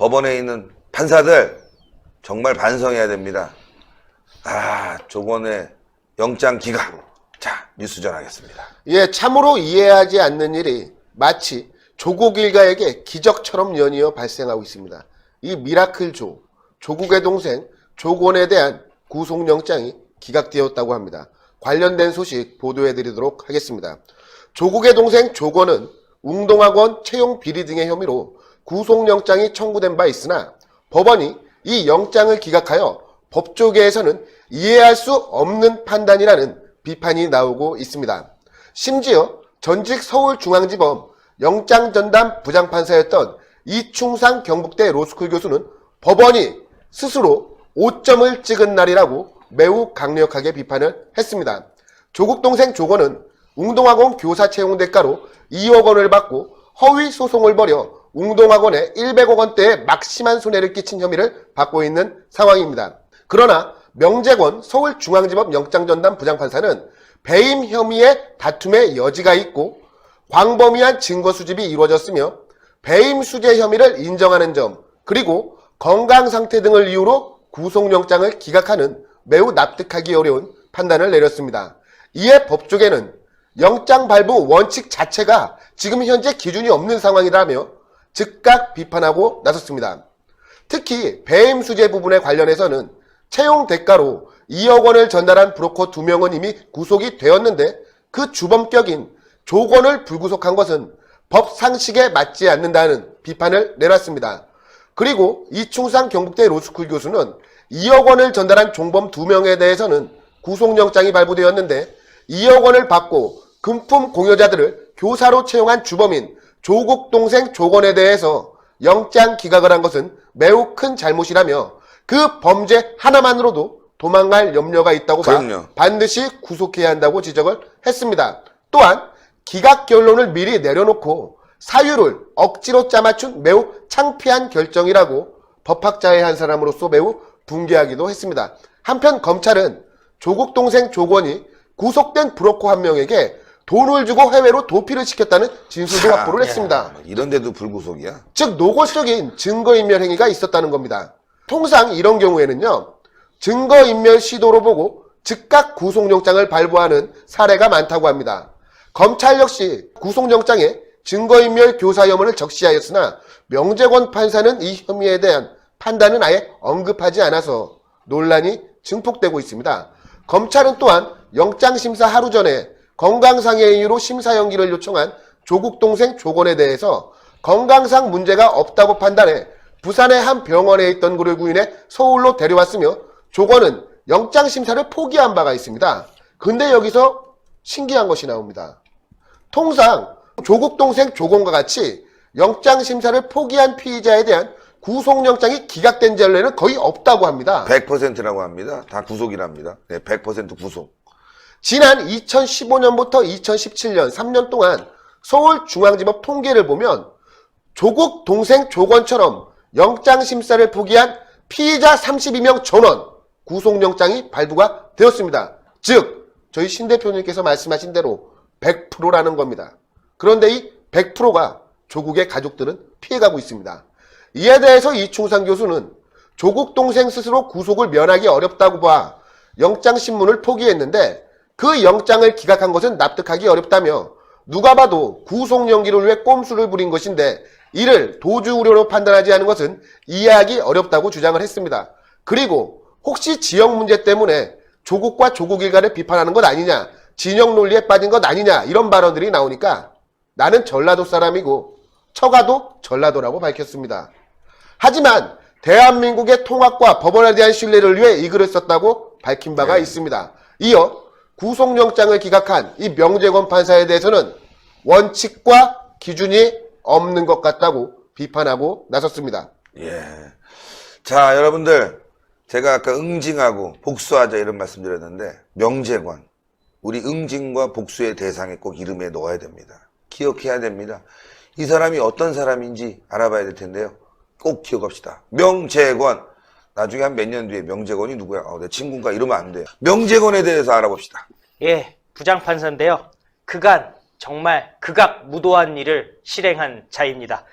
법원에 있는 판사들 정말 반성해야 됩니다. 조건의 영장 기각. 자, 뉴스 전하겠습니다. 예, 참으로 이해하지 않는 일이 마치 조국 일가에게 기적처럼 연이어 발생하고 있습니다. 이 미라클 조국의 동생 조건에 대한 구속영장이 기각되었다고 합니다. 관련된 소식 보도해드리도록 하겠습니다. 조국의 동생 조건은 웅동학원 채용 비리 등의 혐의로 구속영장이 청구된 바 있으나 법원이 이 영장을 기각하여 법조계에서는 이해할 수 없는 판단이라는 비판이 나오고 있습니다. 심지어 전직 서울중앙지법 영장전담 부장판사였던 이충상 경북대 로스쿨 교수는 법원이 스스로 5점을 찍은 날이라고 매우 강력하게 비판을 했습니다. 조국 동생 조건은 웅동학원 교사 채용 대가로 2억 원을 받고 허위 소송을 벌여 웅동학원에 100억 원대의 막심한 손해를 끼친 혐의를 받고 있는 상황입니다. 그러나 명재권 서울중앙지법 영장전담 부장판사는 배임 혐의의 다툼의 여지가 있고 광범위한 증거 수집이 이루어졌으며 배임 수재 혐의를 인정하는 점, 그리고 건강 상태 등을 이유로 구속영장을 기각하는 매우 납득하기 어려운 판단을 내렸습니다. 이에 법조계는 영장 발부 원칙 자체가 지금 현재 기준이 없는 상황이라며 즉각 비판하고 나섰습니다. 특히 배임 수재 부분에 관련해서는 채용 대가로 2억 원을 전달한 브로커 2명은 이미 구속이 되었는데 그 주범격인 조건을 불구속한 것은 법 상식에 맞지 않는다는 비판을 내놨습니다. 그리고 이충상 경북대 로스쿨 교수는 2억 원을 전달한 종범 2명에 대해서는 구속영장이 발부되었는데 2억 원을 받고 금품 공여자들을 교사로 채용한 주범인 조국 동생 조건에 대해서 영장 기각을 한 것은 매우 큰 잘못이라며 그 범죄 하나만으로도 도망갈 염려가 있다고 봐 반드시 구속해야 한다고 지적을 했습니다. 또한 기각 결론을 미리 내려놓고 사유를 억지로 짜맞춘 매우 창피한 결정이라고 법학자의 한 사람으로서 매우 붕괴하기도 했습니다. 한편 검찰은 조국 동생 조건이 구속된 브로커 한 명에게 돈을 주고 해외로 도피를 시켰다는 진술도 확보를 했습니다. 이런데도 불구속이야? 즉 노골적인 증거인멸 행위가 있었다는 겁니다. 통상 이런 경우에는요, 증거인멸 시도로 보고 즉각 구속영장을 발부하는 사례가 많다고 합니다. 검찰 역시 구속영장에 증거인멸 교사 혐의를 적시하였으나 명재권 판사는 이 혐의에 대한 판단은 아예 언급하지 않아서 논란이 증폭되고 있습니다. 검찰은 또한 영장심사 하루 전에 건강상의 이유로 심사 연기를 요청한 조국 동생 조건에 대해서 건강상 문제가 없다고 판단해 부산의 한 병원에 있던 그를 구인해 서울로 데려왔으며 조건은 영장심사를 포기한 바가 있습니다. 근데 여기서 신기한 것이 나옵니다. 통상 조국 동생 조건과 같이 영장심사를 포기한 피의자에 대한 구속영장이 기각된 전례는 거의 없다고 합니다. 100%라고 합니다. 다 구속이랍니다. 네, 100% 구속. 지난 2015년부터 2017년 3년 동안 서울중앙지법 통계를 보면 조국 동생 조건처럼 영장심사를 포기한 피의자 32명 전원 구속영장이 발부가 되었습니다. 즉 저희 신 대표님께서 말씀하신 대로 100%라는 겁니다. 그런데 이 100%가 조국의 가족들은 피해가고 있습니다. 이에 대해서 이충상 교수는 조국 동생 스스로 구속을 면하기 어렵다고 봐 영장신문을 포기했는데 그 영장을 기각한 것은 납득하기 어렵다며 누가 봐도 구속 연기를 위해 꼼수를 부린 것인데 이를 도주 우려로 판단하지 않은 것은 이해하기 어렵다고 주장을 했습니다. 그리고 혹시 지역 문제 때문에 조국과 조국 일가를 비판하는 것 아니냐, 진영 논리에 빠진 것 아니냐 이런 발언들이 나오니까 나는 전라도 사람이고 처가도 전라도라고 밝혔습니다. 하지만 대한민국의 통합과 법원에 대한 신뢰를 위해 이 글을 썼다고 밝힌 바가 있습니다. 이어 구속영장을 기각한 이 명재권 판사에 대해서는 원칙과 기준이 없는 것 같다고 비판하고 나섰습니다. 예. 자, 여러분들, 제가 아까 응징하고 복수하자 이런 말씀 드렸는데, 명재권, 우리 응징과 복수의 대상에 꼭 이름에 넣어야 됩니다. 기억해야 됩니다. 이 사람이 어떤 사람인지 알아봐야 될 텐데요. 꼭 기억합시다. 명재권. 나중에 한 몇 년 뒤에 명재권이 누구야? 내 친구인가? 이러면 안 돼요. 명재권에 대해서 알아봅시다. 예, 부장판사인데요. 그간 정말 극악무도한 일을 실행한 자입니다.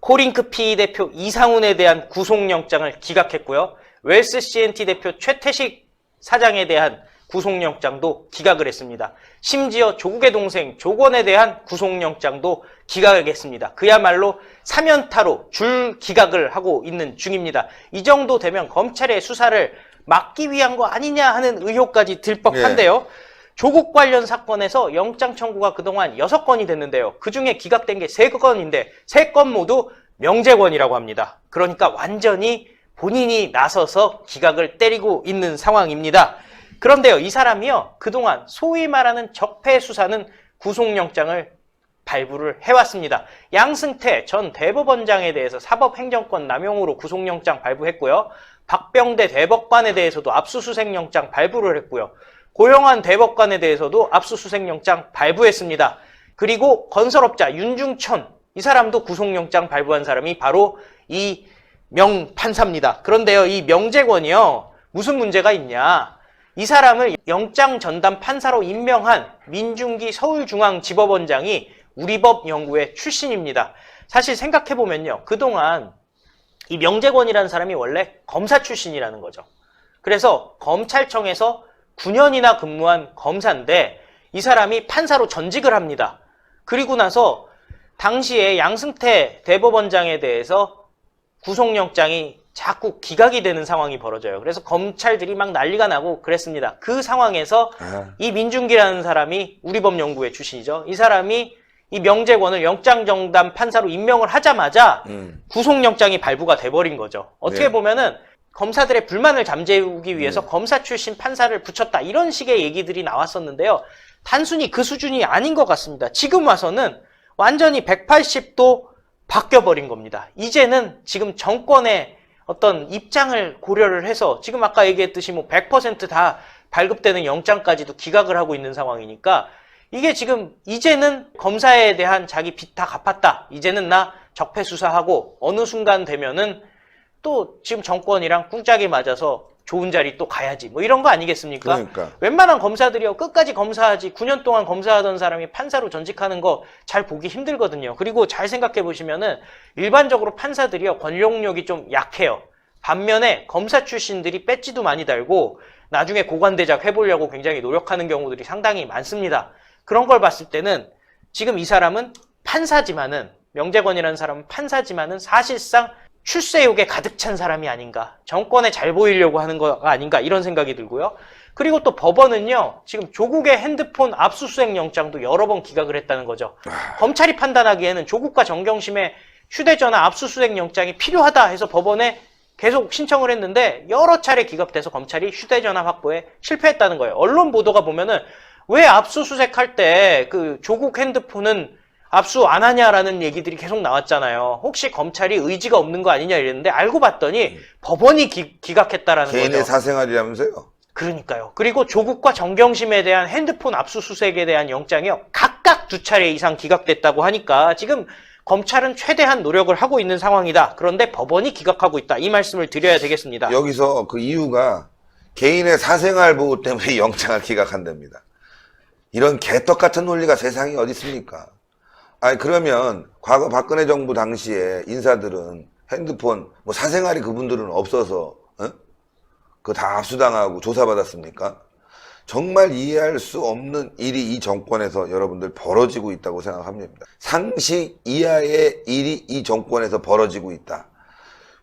코링크 PE 대표 이상훈에 대한 구속영장을 기각했고요. 웰스 CNT 대표 최태식 사장에 대한 구속영장도 기각을 했습니다. 심지어 조국의 동생 조건에 대한 구속영장도 기각을 했습니다. 그야말로 사면타로 줄 기각을 하고 있는 중입니다. 이 정도 되면 검찰의 수사를 막기 위한 거 아니냐 하는 의혹까지 들 법한데요. 조국 관련 사건에서 영장 청구가 그동안 6건이 됐는데요. 그중에 기각된 게 3건인데 3건 모두 명재권이라고 합니다. 그러니까 완전히 본인이 나서서 기각을 때리고 있는 상황입니다. 그런데요, 이 사람이요, 그동안 소위 말하는 적폐 수사는 구속영장을 발부를 해왔습니다. 양승태 전 대법원장에 대해서 사법행정권 남용으로 구속영장 발부했고요. 박병대 대법관에 대해서도 압수수색영장 발부를 했고요. 고영환 대법관에 대해서도 압수수색영장 발부했습니다. 그리고 건설업자 윤중천, 이 사람도 구속영장 발부한 사람이 바로 이 명판사입니다. 그런데요, 이 명재권이요, 무슨 문제가 있냐. 이 사람을 영장 전담 판사로 임명한 민중기 서울중앙지법원장이 우리법연구회 출신입니다. 사실 생각해보면요, 그동안 이 명재권이라는 사람이 원래 검사 출신이라는 거죠. 그래서 검찰청에서 9년이나 근무한 검사인데 이 사람이 판사로 전직을 합니다. 그리고 나서 당시에 양승태 대법원장에 대해서 구속영장이 자꾸 기각이 되는 상황이 벌어져요. 그래서 검찰들이 막 난리가 나고 그랬습니다. 그 상황에서 이 민중기라는 사람이 우리법연구회 출신이죠. 이 사람이 이 명재권을 영장정담 판사로 임명을 하자마자 구속영장이 발부가 돼버린 거죠. 어떻게 보면은 검사들의 불만을 잠재우기 위해서 검사 출신 판사를 붙였다, 이런 식의 얘기들이 나왔었는데요. 단순히 그 수준이 아닌 것 같습니다. 지금 와서는 완전히 180도 바뀌어버린 겁니다. 이제는 지금 정권의 어떤 입장을 고려를 해서 지금 아까 얘기했듯이 뭐 100% 발급되는 영장까지도 기각을 하고 있는 상황이니까 이게 지금 이제는 검사에 대한 자기 빚 다 갚았다, 이제는 나 적폐 수사하고 어느 순간 되면은 또 지금 정권이랑 꿍짝이 맞아서 좋은 자리 또 가야지, 뭐 이런 거 아니겠습니까? 그러니까. 웬만한 검사들이요, 끝까지 검사하지 9년 동안 검사하던 사람이 판사로 전직하는 거 잘 보기 힘들거든요. 그리고 잘 생각해 보시면은 일반적으로 판사들이요, 권력력이 좀 약해요. 반면에 검사 출신들이 배지도 많이 달고 나중에 고관대작 해보려고 굉장히 노력하는 경우들이 상당히 많습니다. 그런 걸 봤을 때는 지금 이 사람은 판사지만은, 명재권이라는 사람은 판사지만은 사실상 출세욕에 가득 찬 사람이 아닌가, 정권에 잘 보이려고 하는 거가 아닌가, 이런 생각이 들고요. 그리고 또 법원은요, 지금 조국의 핸드폰 압수수색 영장도 여러 번 기각을 했다는 거죠. 검찰이 판단하기에는 조국과 정경심의 휴대전화 압수수색 영장이 필요하다 해서 법원에 계속 신청을 했는데 여러 차례 기각돼서 검찰이 휴대전화 확보에 실패했다는 거예요. 언론 보도가 보면은 왜 압수수색할 때 그 조국 핸드폰은 압수 안 하냐라는 얘기들이 계속 나왔잖아요. 혹시 검찰이 의지가 없는 거 아니냐 이랬는데 알고 봤더니 법원이 기각했다라는 개인의 거죠. 사생활이라면서요? 그러니까요. 그리고 조국과 정경심에 대한 핸드폰 압수수색에 대한 영장이요, 각각 2차례 이상 기각됐다고 하니까 지금 검찰은 최대한 노력을 하고 있는 상황이다. 그런데 법원이 기각하고 있다, 이 말씀을 드려야 되겠습니다. 여기서 그 이유가 개인의 사생활 보호 때문에 영장을 기각한답니다. 이런 개떡 같은 논리가 세상에 어디 있습니까? 아니, 그러면 과거 박근혜 정부 당시에 인사들은 핸드폰, 뭐 사생활이 그분들은 없어서 그거 다 압수당하고 조사받았습니까? 정말 이해할 수 없는 일이 이 정권에서 여러분들 벌어지고 있다고 생각합니다. 상식 이하의 일이 이 정권에서 벌어지고 있다.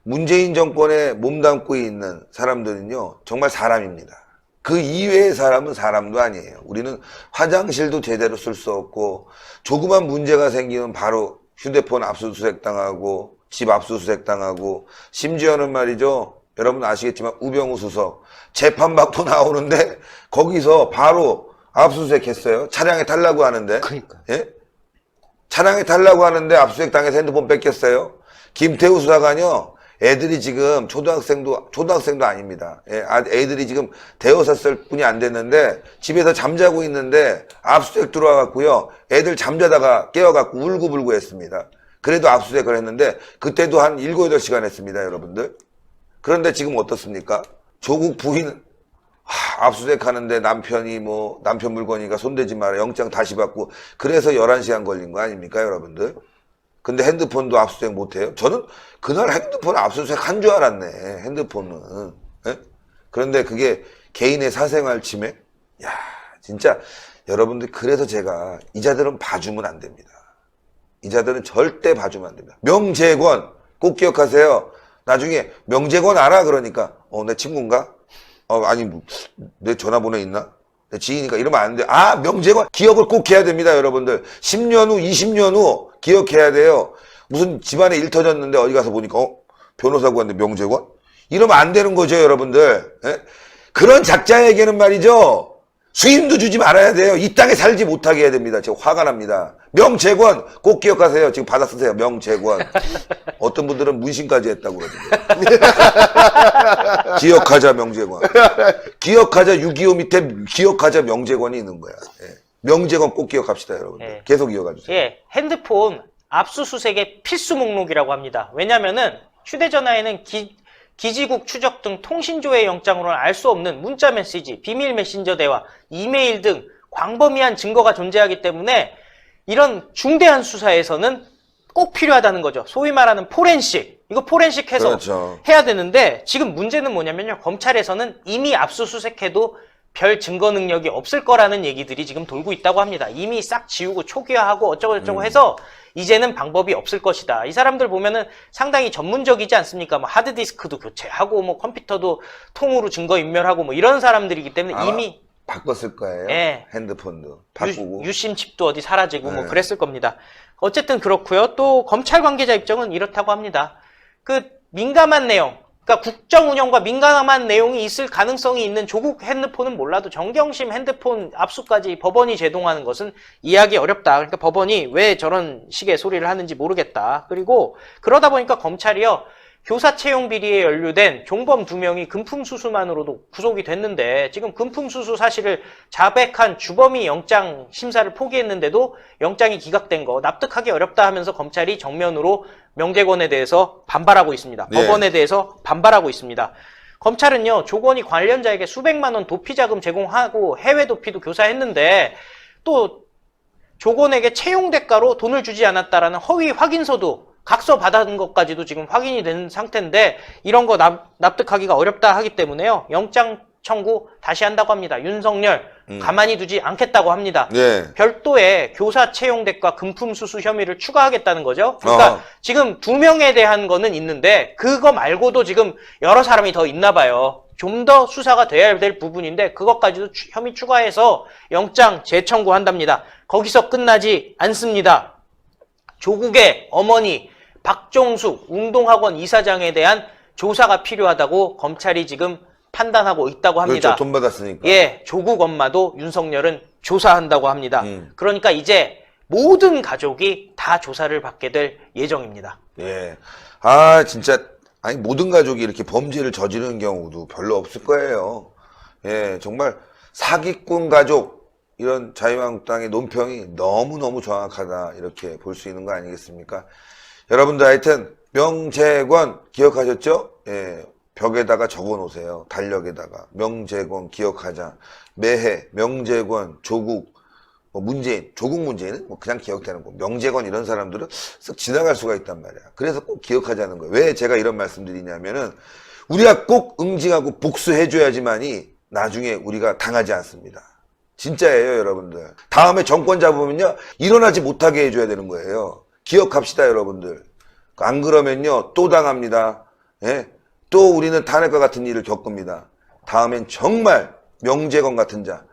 문재인 정권에 몸담고 있는 사람들은요, 정말 사람입니다. 그 이외의 사람은 사람도 아니에요. 우리는 화장실도 제대로 쓸 수 없고, 조그만 문제가 생기면 바로 휴대폰 압수수색 당하고, 집 압수수색 당하고, 심지어는 말이죠, 여러분 아시겠지만 우병우 수석 재판받고 나오는데 거기서 바로 압수수색 했어요. 차량에 달라고 하는데. 그러니까. 예? 차량에 달라고 하는데 압수수색 당해서 핸드폰 뺏겼어요. 김태우 수사관이요, 애들이 지금 초등학생도 아닙니다. 예, 애들이 지금 대여섯 살 뿐이 안 됐는데 집에서 잠자고 있는데 압수수색 들어와갖고요, 애들 잠자다가 깨워갖고 울고불고 했습니다. 그래도 압수수색을 했는데 그때도 한 7, 8시간 했습니다, 여러분들. 그런데 지금 어떻습니까? 조국 부인 압수수색 하는데 남편이 남편 물건이니까 손대지 마라, 영장 다시 받고, 그래서 11시간 걸린 거 아닙니까, 여러분들? 근데 핸드폰도 압수수색 못해요? 저는 그날 핸드폰 압수수색 한 줄 알았네. 핸드폰은. 예? 그런데 그게 개인의 사생활 침해? 야, 진짜 여러분들, 그래서 제가 이자들은 봐주면 안 됩니다. 이자들은 절대 봐주면 안 됩니다. 명재권 꼭 기억하세요. 나중에 명재권 알아? 그러니까 내 친구인가? 아니 뭐, 내 전화번호 있나? 내 지인이니까 이러면 안 돼. 아, 명재권 기억을 꼭 해야 됩니다, 여러분들. 10년 후, 20년 후 기억해야 돼요. 무슨 집안에 일 터졌는데 어디 가서 보니까 변호사 구한데 명재권? 이러면 안 되는 거죠, 여러분들. 예? 그런 작자에게는 말이죠, 수임도 주지 말아야 돼요. 이 땅에 살지 못하게 해야 됩니다. 지금 화가 납니다. 명재권 꼭 기억하세요. 지금 받아 쓰세요. 명재권. 어떤 분들은 문신까지 했다고 그러던데. 기억하자 명재권. 기억하자 6.25 밑에 기억하자 명재권이 있는 거야. 예. 명재권 꼭 기억합시다, 여러분. 예. 계속 이어가주세요. 예, 핸드폰 압수수색의 필수 목록이라고 합니다. 왜냐면은 휴대전화에는 기지국 추적 등 통신조회 영장으로는 알 수 없는 문자 메시지, 비밀 메신저 대화, 이메일 등 광범위한 증거가 존재하기 때문에 이런 중대한 수사에서는 꼭 필요하다는 거죠. 소위 말하는 포렌식. 이거 포렌식 해서 그렇죠. 해야 되는데, 지금 문제는 뭐냐면요, 검찰에서는 이미 압수수색해도 별 증거 능력이 없을 거라는 얘기들이 지금 돌고 있다고 합니다. 이미 싹 지우고 초기화하고 어쩌고저쩌고 해서 이제는 방법이 없을 것이다. 이 사람들 보면은 상당히 전문적이지 않습니까? 뭐 하드디스크도 교체하고 뭐 컴퓨터도 통으로 증거인멸하고 뭐 이런 사람들이기 때문에 아마 이미 바꿨을 거예요. 예. 핸드폰도 바꾸고. 유심 칩도 어디 사라지고 뭐 네. 그랬을 겁니다. 어쨌든 그렇고요. 또 검찰 관계자 입장은 이렇다고 합니다. 그 민감한 내용, 그러니까 국정 운영과 민감한 내용이 있을 가능성이 있는 조국 핸드폰은 몰라도 정경심 핸드폰 압수까지 법원이 제동하는 것은 이해하기 어렵다. 그러니까 법원이 왜 저런 식의 소리를 하는지 모르겠다. 그리고 그러다 보니까 검찰이요, 교사 채용 비리에 연루된 종범 2명이 금품수수만으로도 구속이 됐는데, 지금 금품수수 사실을 자백한 주범이 영장 심사를 포기했는데도 영장이 기각된 거 납득하기 어렵다 하면서 검찰이 정면으로 명재권에 대해서 반발하고 있습니다. 네. 법원에 대해서 반발하고 있습니다. 검찰은요, 조건이 관련자에게 수백만 원 도피 자금 제공하고 해외 도피도 교사했는데, 또 조건에게 채용 대가로 돈을 주지 않았다라는 허위 확인서도 각서 받은 것까지도 지금 확인이 된 상태인데, 이런 거 납득하기가 어렵다 하기 때문에요, 영장 청구 다시 한다고 합니다. 윤석열 가만히 두지 않겠다고 합니다. 네. 별도의 교사 채용 대가 금품 수수 혐의를 추가하겠다는 거죠. 그러니까 지금 2명에 대한 거는 있는데 그거 말고도 지금 여러 사람이 더 있나 봐요. 좀 더 수사가 돼야 될 부분인데 그것까지도 혐의 추가해서 영장 재청구한답니다. 거기서 끝나지 않습니다. 조국의 어머니 박종숙 운동학원 이사장에 대한 조사가 필요하다고 검찰이 지금 판단하고 있다고 합니다. 그렇죠. 돈 받았으니까. 예, 조국 엄마도 윤석열은 조사한다고 합니다. 그러니까 이제 모든 가족이 다 조사를 받게 될 예정입니다. 예. 아, 진짜, 아니, 모든 가족이 이렇게 범죄를 저지르는 경우도 별로 없을 거예요. 예, 정말 사기꾼 가족, 이런 자유한국당의 논평이 너무너무 정확하다, 이렇게 볼 수 있는 거 아니겠습니까? 여러분들 하여튼, 명재권 기억하셨죠? 예. 벽에다가 적어 놓으세요. 달력에다가. 명재권 기억하자. 매해, 명재권, 조국, 뭐 문재인, 조국 문재인은 뭐 그냥 기억되는 거. 명재권 이런 사람들은 쓱 지나갈 수가 있단 말이야. 그래서 꼭 기억하자는 거예요. 왜 제가 이런 말씀 드리냐면은, 우리가 꼭 응징하고 복수해줘야지만이 나중에 우리가 당하지 않습니다. 진짜예요, 여러분들. 다음에 정권 잡으면요, 일어나지 못하게 해줘야 되는 거예요. 기억합시다, 여러분들. 안 그러면요, 또 당합니다. 예? 또 우리는 탄핵과 같은 일을 겪습니다. 다음엔 정말 명재권 같은 자,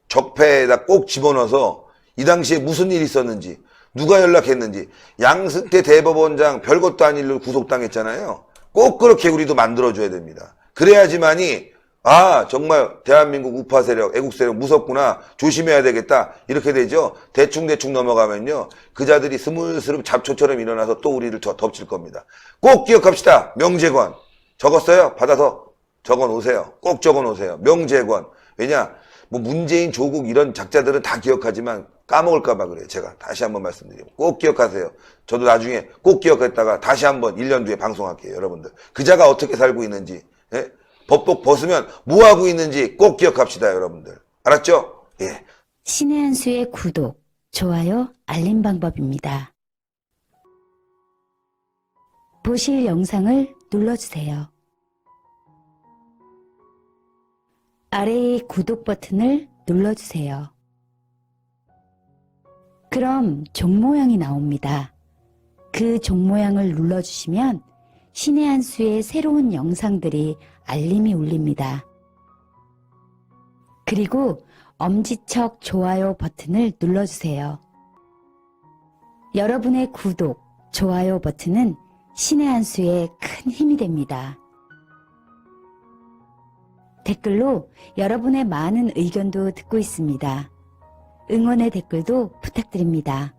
적폐에다 꼭 집어넣어서 이 당시에 무슨 일이 있었는지, 누가 연락했는지, 양승태 대법원장 별것도 아닌 일로 구속당했잖아요. 꼭 그렇게 우리도 만들어줘야 됩니다. 그래야지만이, 아, 정말 대한민국 우파 세력, 애국 세력 무섭구나, 조심해야 되겠다, 이렇게 되죠. 대충 넘어가면요, 그 자들이 스물스름 잡초처럼 일어나서 또 우리를 덮칠 겁니다. 꼭 기억합시다. 명재권. 적었어요? 받아서 적어 놓으세요. 꼭 적어 놓으세요. 명재권. 왜냐? 뭐 문재인, 조국 이런 작자들은 다 기억하지만 까먹을까봐 그래요. 제가 다시 한번 말씀드리고. 꼭 기억하세요. 저도 나중에 꼭 기억했다가 다시 한번 1년 뒤에 방송할게요. 여러분들. 그자가 어떻게 살고 있는지, 예? 법복 벗으면 뭐 하고 있는지 꼭 기억합시다. 여러분들. 알았죠? 예. 신의 한 수의 구독, 좋아요, 알림 방법입니다. 보실 영상을 눌러주세요. 아래의 구독 버튼을 눌러주세요. 그럼 종 모양이 나옵니다. 그 종 모양을 눌러주시면 신의 한 수의 새로운 영상들이 알림이 울립니다. 그리고 엄지척 좋아요 버튼을 눌러주세요. 여러분의 구독, 좋아요 버튼은 신의 한 수의 큰 힘이 됩니다. 댓글로 여러분의 많은 의견도 듣고 있습니다. 응원의 댓글도 부탁드립니다.